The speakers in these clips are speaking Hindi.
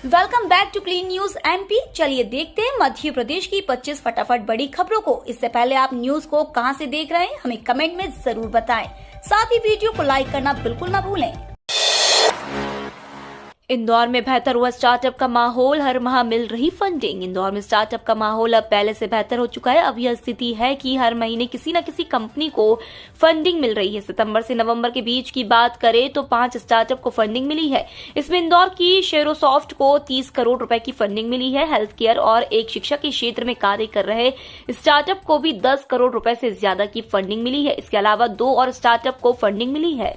Welcome back to Clean News MP. चलिए देखते हैं मध्य प्रदेश की 25 फटाफट बड़ी खबरों को। इससे पहले आप न्यूज को कहां से देख रहे हैं हमें कमेंट में जरूर बताएं। साथ ही वीडियो को लाइक करना बिल्कुल ना भूलें। इंदौर में बेहतर हुआ स्टार्टअप का माहौल, हर माह मिल रही फंडिंग। इंदौर में स्टार्टअप का माहौल अब पहले से बेहतर हो चुका है। अब यह स्थिति है कि हर महीने किसी न किसी कंपनी को फंडिंग मिल रही है। सितंबर से नवंबर के बीच की बात करें तो 5 स्टार्टअप को फंडिंग मिली है। इसमें इंदौर की शेरोसॉफ्ट को 30 करोड़ रुपए की फंडिंग मिली है। हेल्थ केयर और एक शिक्षा के क्षेत्र में कार्य कर रहे स्टार्टअप को भी 10 करोड़ रुपए से ज्यादा की फंडिंग मिली है। इसके अलावा 2 और स्टार्टअप को फंडिंग मिली है।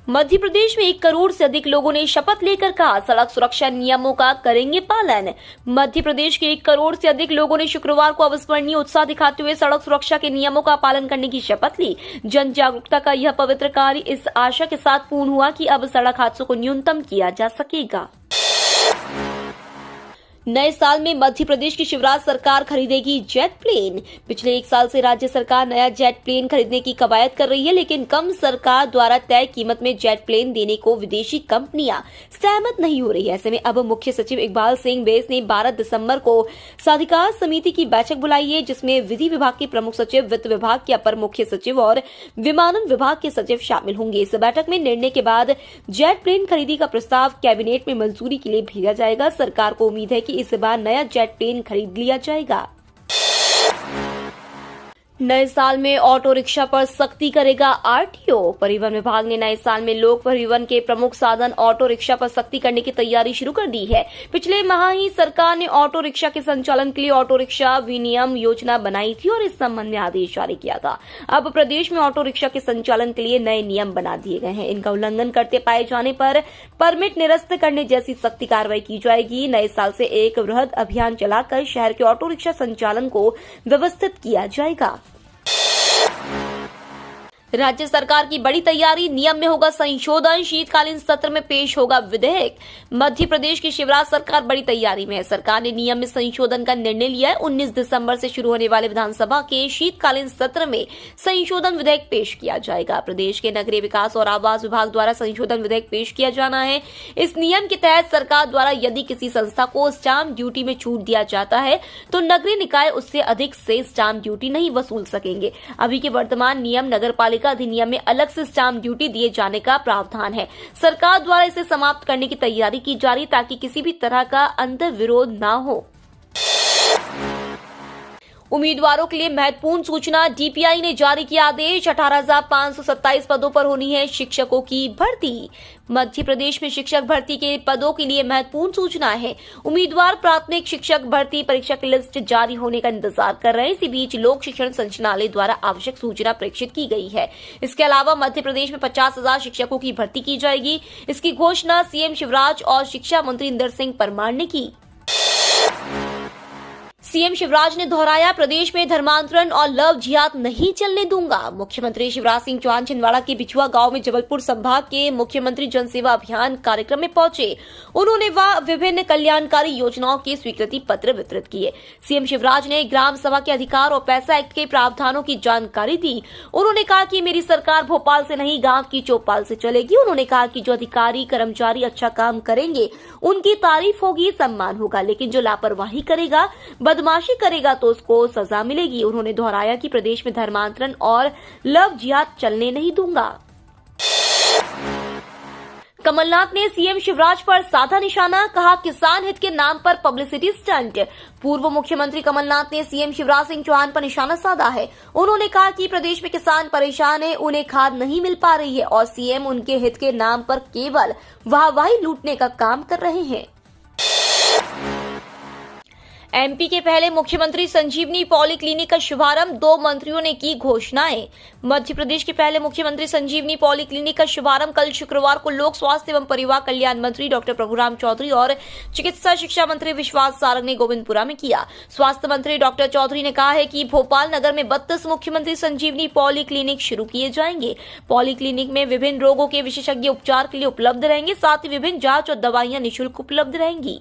मध्य प्रदेश में 1 करोड़ से अधिक लोगों ने शपथ लेकर कहा सड़क सुरक्षा नियमों का करेंगे पालन। मध्य प्रदेश के 1 करोड़ से अधिक लोगों ने शुक्रवार को अविस्मरणीय उत्साह दिखाते हुए सड़क सुरक्षा के नियमों का पालन करने की शपथ ली। जन जागरूकता का यह पवित्र कार्य इस आशा के साथ पूर्ण हुआ कि अब सड़क हादसों को न्यूनतम किया जा सकेगा। नए साल में मध्य प्रदेश की शिवराज सरकार खरीदेगी जेट प्लेन। पिछले 1 साल से राज्य सरकार नया जेट प्लेन खरीदने की कवायद कर रही है, लेकिन कम सरकार द्वारा तय कीमत में जेट प्लेन देने को विदेशी कंपनियां सहमत नहीं हो रही है। ऐसे में अब मुख्य सचिव इकबाल सिंह बेस ने 12 दिसंबर को साधिकार समिति की बैठक बुलाई है, जिसमें विधि विभाग के प्रमुख सचिव, वित्त विभाग के अपर मुख्य सचिव और विमानन विभाग के सचिव शामिल होंगे। इस बैठक में निर्णय के बाद जेट प्लेन खरीदी का प्रस्ताव कैबिनेट में मंजूरी के लिए भेजा जाएगा। सरकार को उम्मीद है कि इस बार नया जेट प्लेन खरीद लिया जाएगा। नए साल में ऑटो रिक्शा पर सख्ती करेगा आरटीओ। परिवहन विभाग ने नए साल में लोक परिवहन के प्रमुख साधन ऑटो रिक्शा पर सख्ती करने की तैयारी शुरू कर दी है। पिछले माह ही सरकार ने ऑटो रिक्शा के संचालन के लिए ऑटो रिक्शा विनियम योजना बनाई थी और इस संबंध में आदेश जारी किया था। अब प्रदेश में ऑटो रिक्शा के संचालन के लिए नए नियम बना दिए गए हैं। इनका उल्लंघन करते पाए जाने पर परमिट निरस्त करने जैसी सख्ती कार्रवाई की जाएगी। नए साल से एक वृहद अभियान चलाकर शहर के ऑटो रिक्शा संचालन को व्यवस्थित किया जाएगा। राज्य सरकार की बड़ी तैयारी, नियम में होगा संशोधन, शीतकालीन सत्र में पेश होगा विधेयक। मध्य प्रदेश की शिवराज सरकार बड़ी तैयारी में है। सरकार ने नियम में संशोधन का निर्णय लिया है। 19 दिसंबर से शुरू होने वाले विधानसभा के शीतकालीन सत्र में संशोधन विधेयक पेश किया जाएगा। प्रदेश के नगरीय विकास और आवास विभाग द्वारा संशोधन विधेयक पेश किया जाना है। इस नियम के तहत सरकार द्वारा यदि किसी संस्था को स्टाम्प ड्यूटी में छूट दिया जाता है तो नगरीय निकाय उससे अधिक से स्टाम्प ड्यूटी नहीं वसूल सकेंगे। अभी के वर्तमान नियम नगरपालिका अधिनियम में अलग से स्टाम्प ड्यूटी दिए जाने का प्रावधान है। सरकार द्वारा इसे समाप्त करने की तैयारी की जा रही ताकि किसी भी तरह का अंतर विरोध न हो। उम्मीदवारों के लिए महत्वपूर्ण सूचना, डीपीआई ने जारी किया आदेश। 18,527 पदों पर होनी है शिक्षकों की भर्ती। मध्य प्रदेश में शिक्षक भर्ती के पदों के लिए महत्वपूर्ण सूचना है। उम्मीदवार प्राथमिक शिक्षक भर्ती परीक्षा की लिस्ट जारी होने का इंतजार कर रहे हैं। इसी बीच लोक शिक्षण संचालनालय द्वारा आवश्यक सूचना प्रेषित की गई है। इसके अलावा मध्य प्रदेश में 50,000 शिक्षकों की भर्ती की जाएगी। इसकी घोषणा सीएम शिवराज और शिक्षा मंत्री इंदर सिंह परमार ने की। सीएम शिवराज ने दोहराया, प्रदेश में धर्मांतरण और लव जिहाद नहीं चलने दूंगा। मुख्यमंत्री शिवराज सिंह चौहान छिंदवाड़ा के बिछुआ गांव में जबलपुर संभाग के मुख्यमंत्री जनसेवा अभियान कार्यक्रम में पहुंचे। उन्होंने वहां विभिन्न कल्याणकारी योजनाओं के स्वीकृति पत्र वितरित किए। सीएम शिवराज ने ग्राम सभा के अधिकार और पैसा एक्ट के प्रावधानों की जानकारी दी। उन्होंने कहा कि मेरी सरकार भोपाल से नहीं गांव की चौपाल से चलेगी। उन्होंने कहा कि जो अधिकारी कर्मचारी अच्छा काम करेंगे उनकी तारीफ होगी, सम्मान होगा, लेकिन जो लापरवाही करेगा, बदमाशी करेगा तो उसको सजा मिलेगी। उन्होंने दोहराया कि प्रदेश में धर्मांतरण और लव जिहाद चलने नहीं दूंगा। कमलनाथ ने सीएम शिवराज पर साधा निशाना, कहा किसान हित के नाम पर पब्लिसिटी स्टंट। पूर्व मुख्यमंत्री कमलनाथ ने सीएम शिवराज सिंह चौहान पर निशाना साधा है। उन्होंने कहा कि प्रदेश में किसान परेशान है, उन्हें खाद नहीं मिल पा रही है और सीएम उनके हित के नाम पर केवल वाहवाही लूटने का काम कर रहे हैं। एमपी के पहले मुख्यमंत्री संजीवनी पॉलीक्लिनिक का शुभारंभ, 2 मंत्रियों ने की घोषणाएं। मध्य प्रदेश के पहले मुख्यमंत्री संजीवनी पॉलीक्लिनिक का शुभारंभ कल शुक्रवार को लोक स्वास्थ्य एवं परिवार कल्याण मंत्री डॉक्टर प्रभुराम चौधरी और चिकित्सा शिक्षा मंत्री विश्वास सारंग ने गोविंदपुरा में किया। स्वास्थ्य मंत्री डॉक्टर चौधरी ने कहा है कि भोपाल नगर में 32 मुख्यमंत्री संजीवनी पॉलीक्लिनिक शुरू किए जाएंगे। पॉलीक्लिनिक में विभिन्न रोगों के विशेषज्ञ उपचार के लिए उपलब्ध रहेंगे। साथ ही विभिन्न जांच और दवाइयां निःशुल्क उपलब्ध रहेंगी।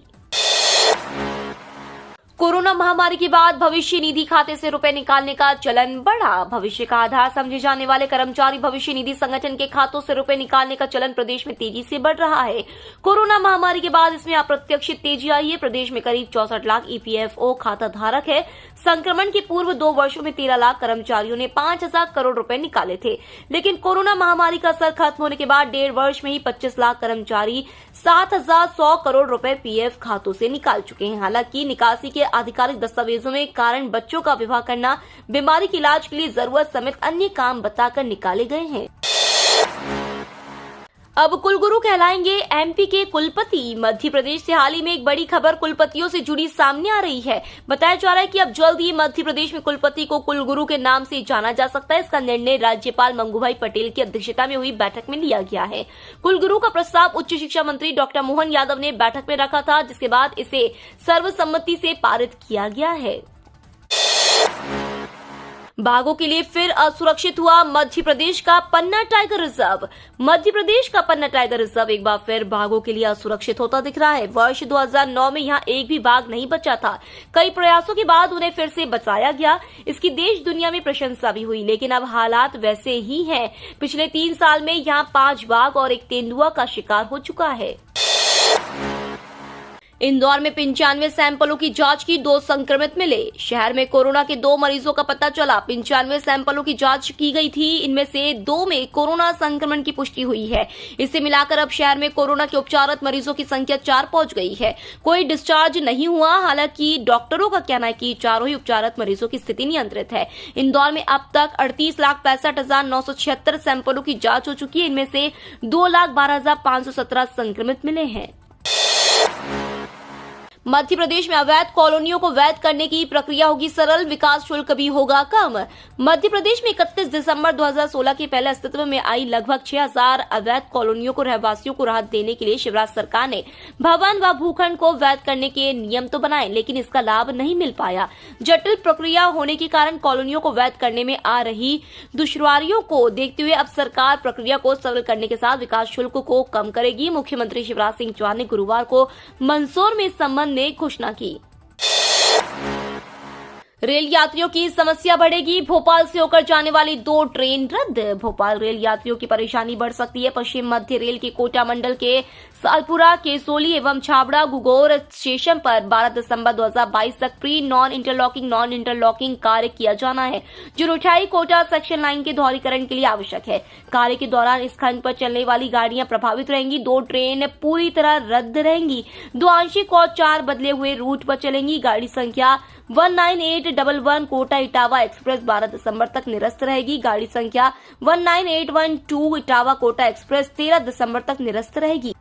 कोरोना महामारी के बाद भविष्य निधि खाते से रुपए निकालने का चलन बढ़ा। भविष्य का आधार समझे जाने वाले कर्मचारी भविष्य निधि संगठन के खातों से रुपए निकालने का चलन प्रदेश में तेजी से बढ़ रहा है। कोरोना महामारी के बाद इसमें अप्रत्याशित तेजी आई है। प्रदेश में करीब 64 लाख ईपीएफओ खाता धारक है। संक्रमण के पूर्व 2 वर्षों में 13 लाख कर्मचारियों ने 5,000 करोड़ रुपए निकाले थे, लेकिन कोरोना महामारी का असर खत्म होने के बाद 1.5 वर्ष में ही 25 लाख कर्मचारी 7,100 करोड़ रुपए पीएफ खातों से निकाल चुके हैं। हालांकि निकासी के आधिकारिक दस्तावेजों में कारण बच्चों का विवाह करना, बीमारी के इलाज के लिए जरूरत समेत अन्य काम बताकर निकाले गए हैं। अब कुलगुरु कहलाएंगे एमपी के कुलपति। मध्य प्रदेश से हाल ही में एक बड़ी खबर कुलपतियों से जुड़ी सामने आ रही है। बताया जा रहा है कि अब जल्द ही मध्य प्रदेश में कुलपति को कुलगुरु के नाम से जाना जा सकता है। इसका निर्णय राज्यपाल मंगूभाई पटेल की अध्यक्षता में हुई बैठक में लिया गया है। कुलगुरु का प्रस्ताव उच्च शिक्षा मंत्री डॉक्टर मोहन यादव ने बैठक में रखा था, जिसके बाद इसे सर्वसम्मति से पारित किया गया है। बाघों के लिए फिर असुरक्षित हुआ मध्य प्रदेश का पन्ना टाइगर रिजर्व। मध्य प्रदेश का पन्ना टाइगर रिजर्व एक बार फिर बाघों के लिए असुरक्षित होता दिख रहा है। वर्ष 2009 में यहां एक भी बाघ नहीं बचा था। कई प्रयासों के बाद उन्हें फिर से बचाया गया। इसकी देश दुनिया में प्रशंसा भी हुई, लेकिन अब हालात वैसे ही हैं। पिछले 3 साल में यहां 5 बाघ और 1 तेंदुआ का शिकार हो चुका है। इंदौर में 95 सैंपलों की जांच की, 2 संक्रमित मिले। शहर में कोरोना के 2 मरीजों का पता चला। 95 सैंपलों की जांच की गई थी, इनमें से 2 में कोरोना संक्रमण की पुष्टि हुई है। इसे मिलाकर अब शहर में कोरोना के उपचारित मरीजों की संख्या 4 पहुंच गई है। कोई डिस्चार्ज नहीं हुआ। हालांकि डॉक्टरों का कहना है कि चारों ही उपचारित मरीजों की स्थिति नियंत्रित है। इंदौर में अब तक 38,65,976 सैंपलों की जांच हो चुकी है। इनमें से 2,12,517 संक्रमित मिले हैं। मध्य प्रदेश में अवैध कॉलोनियों को वैध करने की प्रक्रिया होगी सरल, विकास शुल्क भी होगा कम। मध्य प्रदेश में 31 दिसंबर 2016 के पहले अस्तित्व में आई लगभग 6,000 अवैध कॉलोनियों को रहवासियों को राहत देने के लिए शिवराज सरकार ने भवन व भूखंड को वैध करने के नियम तो बनाए, लेकिन इसका लाभ नहीं मिल पाया। जटिल प्रक्रिया होने के कारण कॉलोनियों को वैध करने में आ रही दुश्वारियों को देखते हुए अब सरकार प्रक्रिया को सरल करने के साथ विकास शुल्क को कम करेगी। मुख्यमंत्री शिवराज सिंह चौहान ने गुरुवार को मंदसौर में इस संबंध ने घोषणा की। रेल यात्रियों की समस्या बढ़ेगी, भोपाल से होकर जाने वाली 2 ट्रेन रद्द। भोपाल रेल यात्रियों की परेशानी बढ़ सकती है। पश्चिम मध्य रेल के कोटा मंडल के सालपुरा, केसोली एवं छाबड़ा गुगोर स्टेशन पर 12 दिसंबर 2022 तक प्री नॉन इंटरलॉकिंग कार्य किया जाना है, जो रुठाई कोटा सेक्शन लाइन के दोहरीकरण के लिए आवश्यक है। कार्य के दौरान इस खंड पर चलने वाली गाड़ियां प्रभावित रहेंगी। 2 ट्रेन पूरी तरह रद्द रहेंगी। 2 आंशिक और 4 बदले हुए रूट पर चलेंगी। गाड़ी संख्या 19811 कोटा इटावा एक्सप्रेस 12 दिसंबर तक निरस्त रहेगी। गाड़ी संख्या 19812 इटावा कोटा एक्सप्रेस 13 दिसंबर तक निरस्त रहेगी।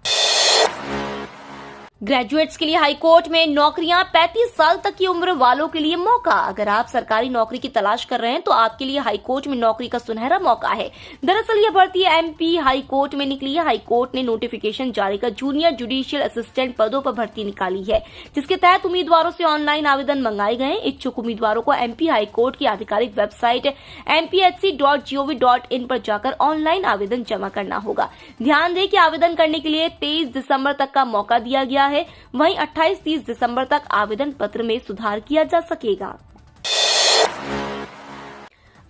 ग्रेजुएट्स के लिए हाईकोर्ट में नौकरियां, 35 साल तक की उम्र वालों के लिए मौका। अगर आप सरकारी नौकरी की तलाश कर रहे हैं तो आपके लिए हाईकोर्ट में नौकरी का सुनहरा मौका है। दरअसल यह भर्ती एमपी हाईकोर्ट में निकली है। हाईकोर्ट ने नोटिफिकेशन जारी कर जूनियर जुडिशियल असिस्टेंट पदों पर भर्ती निकाली है, जिसके तहत उम्मीदवारों से ऑनलाइन आवेदन मंगाए गए। इच्छुक उम्मीदवारों को एमपी हाईकोर्ट की आधिकारिक वेबसाइट mpsc.gov.in पर जाकर ऑनलाइन आवेदन जमा करना होगा। ध्यान दें कि आवेदन करने के लिए 23 दिसंबर तक का मौका दिया गया है। वहीं 28-30 दिसंबर तक आवेदन पत्र में सुधार किया जा सकेगा।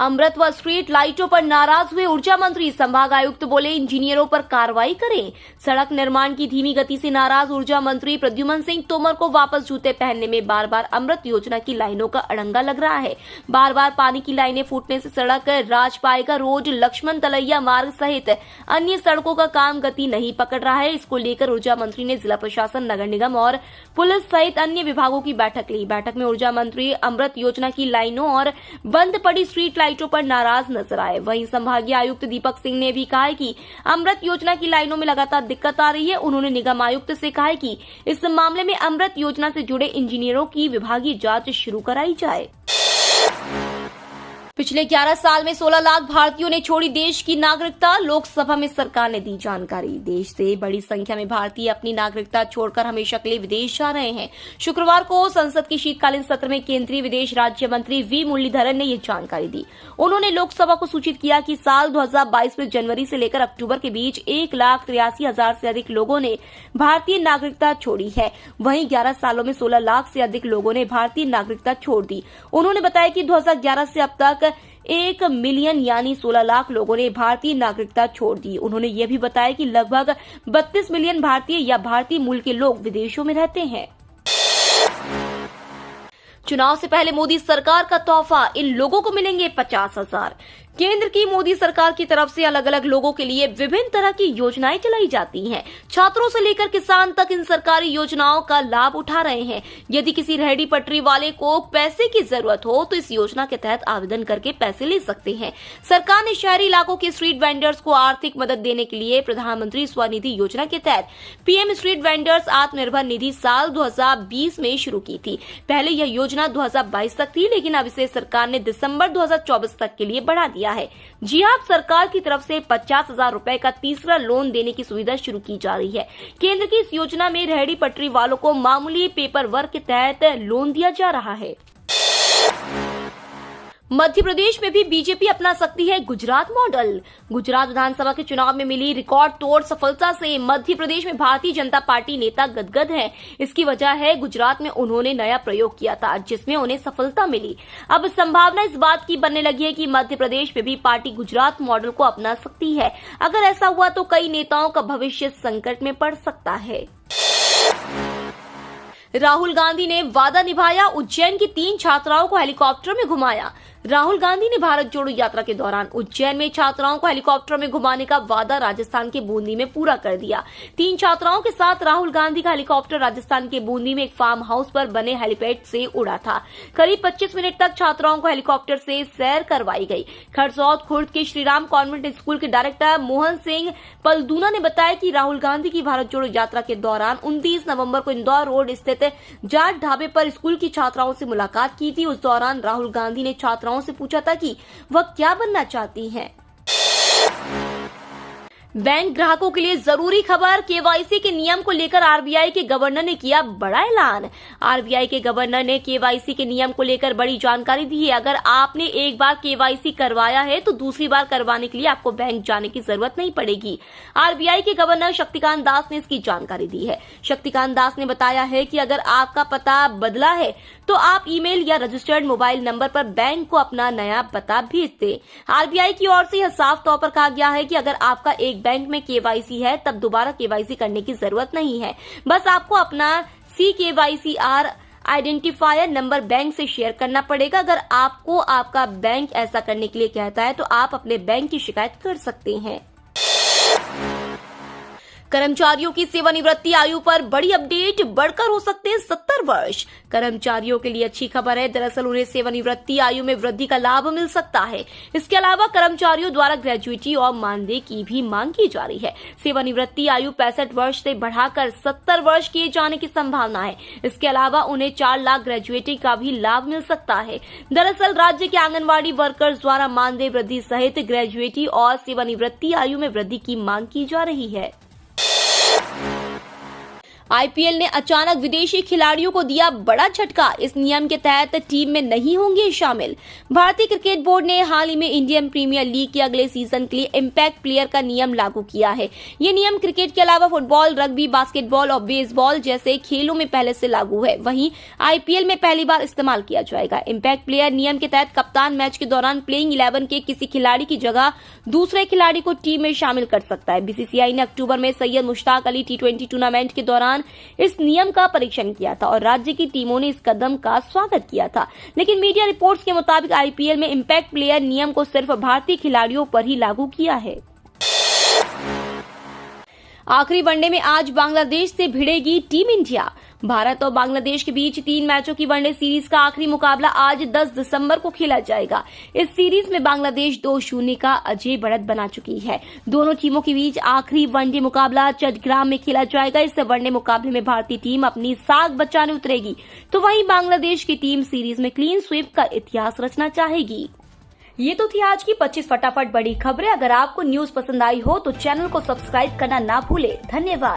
अमृत व स्ट्रीट लाइटों पर नाराज हुए ऊर्जा मंत्री। संभाग आयुक्त बोले, इंजीनियरों पर कार्रवाई करें। सड़क निर्माण की धीमी गति से नाराज ऊर्जा मंत्री प्रद्युमन सिंह तोमर को वापस जूते पहनने में बार बार अमृत योजना की लाइनों का अड़ंगा लग रहा है। बार बार पानी की लाइनें फूटने से सड़क राजपायका रोड, लक्ष्मण तलैया मार्ग सहित अन्य सड़कों का काम गति नहीं पकड़ रहा है। इसको लेकर ऊर्जा मंत्री ने जिला प्रशासन, नगर निगम और पुलिस सहित अन्य विभागों की बैठक ली। बैठक में ऊर्जा मंत्री अमृत योजना की लाइनों और बंद पड़ी स्ट्रीट लाइटों पर नाराज नजर आए। वहीं संभागीय आयुक्त दीपक सिंह ने भी कहा है कि अमृत योजना की लाइनों में लगातार दिक्कत आ रही है। उन्होंने निगम आयुक्त से कहा है कि इस मामले में अमृत योजना से जुड़े इंजीनियरों की विभागीय जांच शुरू कराई जाए। पिछले 11 साल में 16 लाख भारतीयों ने छोड़ी देश की नागरिकता। लोकसभा में सरकार ने दी जानकारी। देश से बड़ी संख्या में भारतीय अपनी नागरिकता छोड़कर हमेशा के लिए विदेश जा रहे हैं। शुक्रवार को संसद की शीतकालीन सत्र में केंद्रीय विदेश राज्य मंत्री वी मुरलीधरन ने ये जानकारी दी। उन्होंने लोकसभा को सूचित किया कि साल 2022 में जनवरी से लेकर अक्टूबर के बीच 1,83,000 से अधिक लोगों ने भारतीय नागरिकता छोड़ी है। वहीं 11 सालों में 16 लाख से अधिक लोगों ने भारतीय नागरिकता छोड़ दी। उन्होंने बताया कि 2011 से अब तक 1 मिलियन यानी 16 लाख लोगों ने भारतीय नागरिकता छोड़ दी। उन्होंने ये भी बताया कि लगभग 32 मिलियन भारतीय या भारतीय मूल के लोग विदेशों में रहते हैं। चुनाव से पहले मोदी सरकार का तोहफा, इन लोगों को मिलेंगे 50,000। केंद्र की मोदी सरकार की तरफ से अलग अलग लोगों के लिए विभिन्न तरह की योजनाएं चलाई जाती हैं। छात्रों से लेकर किसान तक इन सरकारी योजनाओं का लाभ उठा रहे हैं। यदि किसी रेहड़ी पटरी वाले को पैसे की जरूरत हो तो इस योजना के तहत आवेदन करके पैसे ले सकते हैं। सरकार ने शहरी इलाकों के स्ट्रीट वेंडर्स को आर्थिक मदद देने के लिए प्रधानमंत्री स्वनिधि योजना के तहत PM street vendors Atmanirbhar Nidhi साल 2020 में शुरू की थी। पहले यह योजना 2022 तक थी, लेकिन अब इसे सरकार ने दिसंबर 2024 तक के लिए बढ़ा दिया है। जी हां, सरकार की तरफ से 50,000 रुपए का तीसरा लोन देने की सुविधा शुरू की जा रही है। केंद्र की इस योजना में रेहड़ी पटरी वालों को मामूली पेपर वर्क के तहत लोन दिया जा रहा है। मध्य प्रदेश में भी बीजेपी अपना सकती है गुजरात मॉडल। गुजरात विधानसभा के चुनाव में मिली रिकॉर्ड तोड़ सफलता से मध्य प्रदेश में भारतीय जनता पार्टी नेता गदगद हैं। इसकी वजह है गुजरात में उन्होंने नया प्रयोग किया था जिसमें उन्हें सफलता मिली। अब संभावना इस बात की बनने लगी है कि मध्य प्रदेश में भी पार्टी गुजरात मॉडल को अपना सकती है। अगर ऐसा हुआ तो कई नेताओं का भविष्य संकट में पड़ सकता है। राहुल गांधी ने वादा निभाया, उज्जैन की 3 छात्राओं को हेलीकॉप्टर में घुमाया। राहुल गांधी ने भारत जोड़ो यात्रा के दौरान उज्जैन में छात्राओं को हेलीकॉप्टर में घुमाने का वादा राजस्थान के बूंदी में पूरा कर दिया। 3 छात्राओं के साथ राहुल गांधी का हेलीकॉप्टर राजस्थान के बूंदी में एक फार्म हाउस पर बने हेलीपैड से उड़ा था। करीब 25 मिनट तक छात्राओं को हेलीकॉप्टर से सैर करवाई गई। खरसौद खुर्द के श्रीराम कॉन्वेंट स्कूल के डायरेक्टर मोहन सिंह पलदूना ने बताया कि राहुल गांधी की भारत जोड़ो यात्रा के दौरान 29 नवंबर को इंदौर रोड स्थित जाट ढाबे पर स्कूल की छात्राओं से मुलाकात की थी। उस दौरान राहुल गांधी ने छात्राओं से पूछा था कि वह क्या बनना चाहती हैं। बैंक ग्राहकों के लिए जरूरी खबर, केवाईसी के नियम को लेकर आरबीआई के गवर्नर ने किया बड़ा ऐलान। आरबीआई के गवर्नर ने केवाईसी के नियम को लेकर बड़ी जानकारी दी है। अगर आपने एक बार केवाईसी करवाया है तो दूसरी बार करवाने के लिए आपको बैंक जाने की जरूरत नहीं पड़ेगी। आरबीआई के गवर्नर शक्तिकांत दास ने इसकी जानकारी दी है। शक्तिकांत दास ने बताया है कि अगर आपका पता बदला है तो आप ईमेल या रजिस्टर्ड मोबाइल नंबर पर बैंक को अपना नया पता भेज दें। आरबीआई की ओर से यह साफ तौर पर कहा गया है कि अगर आपका एक बैंक में केवाईसी है तब दोबारा केवाईसी करने की जरूरत नहीं है। बस आपको अपना CKYCR आइडेंटिफायर नंबर बैंक से शेयर करना पड़ेगा। अगर आपको आपका बैंक ऐसा करने के लिए कहता है तो आप अपने बैंक की शिकायत कर सकते हैं। कर्मचारियों की सेवानिवृत्ति आयु पर बड़ी अपडेट, बढ़कर हो सकते हैं 70 वर्ष। कर्मचारियों के लिए अच्छी खबर है। दरअसल उन्हें सेवानिवृत्ति आयु में वृद्धि का लाभ मिल सकता है। इसके अलावा कर्मचारियों द्वारा ग्रेजुइटी और मानदेय की भी मांग की जा रही है। सेवानिवृत्ति आयु 65 वर्ष से बढ़ाकर 70 वर्ष किए जाने की संभावना है। इसके अलावा उन्हें 4 लाख ग्रेजुइटी का भी लाभ मिल सकता है। दरअसल राज्य के आंगनबाड़ी वर्कर्स द्वारा मानदेय वृद्धि सहित ग्रेजुइटी और सेवानिवृत्ति आयु में वृद्धि की मांग की जा रही है। आईपीएल ने अचानक विदेशी खिलाड़ियों को दिया बड़ा झटका। इस नियम के तहत टीम में नहीं होंगे शामिल। भारतीय क्रिकेट बोर्ड ने हाल ही में इंडियन प्रीमियर लीग के अगले सीजन के लिए इम्पैक्ट प्लेयर का नियम लागू किया है। ये नियम क्रिकेट के अलावा फुटबॉल, रग्बी, बास्केटबॉल और बेसबॉल जैसे खेलों में पहले से लागू है। वहीं आईपीएल में पहली बार इस्तेमाल किया जाएगा। इम्पैक्ट प्लेयर नियम के तहत कप्तान मैच के दौरान प्लेइंग 11 के किसी खिलाड़ी की जगह दूसरे खिलाड़ी को टीम में शामिल कर सकता है। बीसीसीआई ने अक्टूबर में सैयद मुश्ताक अली T20 टूर्नामेंट के दौरान इस नियम का परीक्षण किया था और राज्य की टीमों ने इस कदम का स्वागत किया था। लेकिन मीडिया रिपोर्ट्स के मुताबिक आईपीएल में इम्पैक्ट प्लेयर नियम को सिर्फ भारतीय खिलाड़ियों पर ही लागू किया है। आखिरी वनडे में आज बांग्लादेश से भिड़ेगी टीम इंडिया। भारत और बांग्लादेश के बीच 3 मैचों की वनडे सीरीज का आखिरी मुकाबला आज 10 दिसंबर को खेला जाएगा। इस सीरीज में बांग्लादेश 2-0 का अजय बढ़त बना चुकी है। दोनों टीमों के बीच आखिरी वनडे मुकाबला चट्टग्राम में खेला जाएगा। इस वनडे मुकाबले में भारतीय टीम अपनी साख बचाने उतरेगी, तो वहीं बांग्लादेश की टीम सीरीज में क्लीन स्वीप का इतिहास रचना चाहेगी। ये तो थी आज की 25 फटाफट बड़ी खबरें। अगर आपको न्यूज पसंद आई हो तो चैनल को सब्सक्राइब करना ना भूले। धन्यवाद।